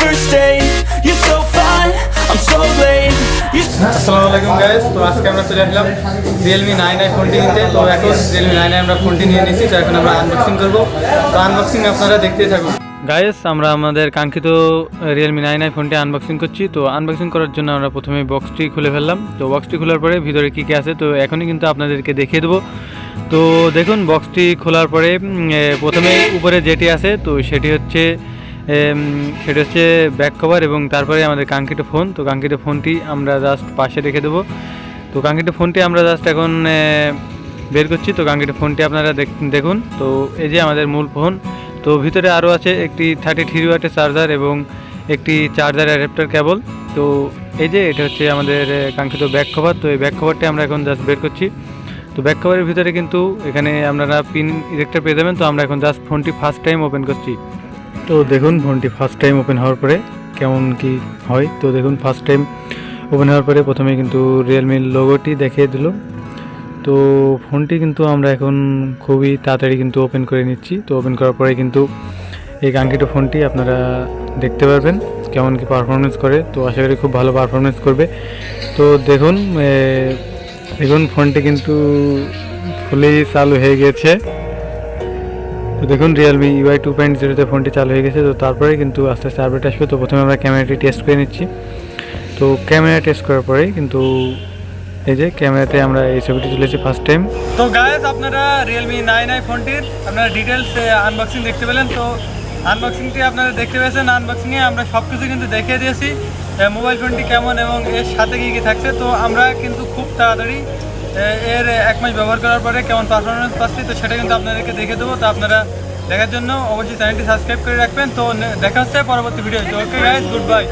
first date. You're so fine, I'm so late. আসসালামু আলাইকুম guys, তো আজকে আমরা চলে আসলাম Realme 9i ফোনটি নিতে। তো এখন Realme 9i আমরা ফোনটি নিয়ে নিয়েছি, তো এখন আমরা আনবক্সিং করব। তো আনবক্সিং আপনারা দেখতেই থাকুন। গাইস, আমরা আমাদের কাঙ্ক্ষিত Realme 9i ফোনটি আনবক্সিং করছি। তো আনবক্সিং করার জন্য আমরা প্রথমে বক্সটি খুলে ফেললাম। তো বক্সটি খোলার পরে ভিতরে কী কী আছে তো এখনই কিন্তু আপনাদেরকে দেখিয়ে দেবো। তো দেখুন, বক্সটি খোলার পরে প্রথমে উপরে যেটি আছে তো সেটি হচ্ছে ব্যাক কভার এবং তারপরে আমাদের কাঙ্ক্ষিত ফোন। তো কাঙ্ক্ষিত ফোনটি আমরা জাস্ট পাশে রেখে দেবো। তো কাঙ্ক্ষিত ফোনটি আমরা জাস্ট এখন বের করছি। তো কাঙ্ক্ষিত ফোনটি আপনারা দেখুন। তো এই যে আমাদের মূল ফোন। তো ভিতরে আরও আছে একটি 33 ওয়াটের চার্জার এবং একটি চার্জার অ্যাডাপ্টার কেবল। তো এই যে এটা হচ্ছে আমাদের কাঙ্ক্ষিত ব্যাক কভার। তো এই ব্যাক কভারটি আমরা এখন জাস্ট বের করছি। তো ব্যাক কভারের ভিতরে কিন্তু এখানে আপনারা পিন ইজেক্টর পেয়ে যাবেন। তো আমরা এখন জাস্ট ফোনটি ফার্স্ট টাইম ওপেন করছি। তো দেখুন ফোনটি ফার্স্ট টাইম ওপেন হওয়ার পরে কেমন কি হয়। তো দেখুন ফার্স্ট টাইম ওপেন হওয়ার পরে প্রথমে কিন্তু রিয়েলমির লোগোটি দেখিয়ে দিল। তো ফোনটি কিন্তু আমরা এখন খুবই তাড়াতাড়ি কিন্তু ওপেন করে নিচ্ছি। তো ওপেন করার পরে কিন্তু এই কাঙ্ক্ষিত ফোনটি আপনারা দেখতে পারবেন কেমন কি পারফরমেন্স করে। তো আশা করি খুব ভালো পারফরমেন্স করবে। তো দেখুন ফোনটি কিন্তু ফুলি চালু হয়ে গেছে। তো দেখুন Realme UI 2.0 ফোনটি চালু হয়ে গেছে। তো তারপরে কিন্তু আস্তে আস্তে আপডেট আসবে। তো প্রথমে আমরা ক্যামেরাটি টেস্ট করে নিচ্ছি। তো ক্যামেরা টেস্ট করার পরেই কিন্তু এই যে ক্যামেরাতে আমরা এই ছবিটি তুলেছি ফার্স্ট টাইম। তো গাইস, আপনারা Realme 9i ফোনটির আপনারা ডিটেলস আনবক্সিং দেখতে পেলেন। তো আনবক্সিংটি আপনারা দেখতে পেয়েছেন। আনবক্সিংয়ে আমরা সব কিছু কিন্তু দেখিয়ে দিয়েছি, মোবাইল ফোনটি কেমন এবং এর সাথে কী কী থাকছে। তো আমরা কিন্তু খুব তাড়াতাড়ি এর 1 মাস ব্যবহার করার পরে কেমন পারফরমেন্স পাচ্ছি তো সেটা কিন্তু আপনাদেরকে দেখে দেবো। তো আপনারা দেখার জন্য অবশ্যই চ্যানেলটি সাবস্ক্রাইব করে রাখবেন। তো দেখা হচ্ছে পরবর্তী ভিডিও। তো ওকে গাইস, গুড বাই।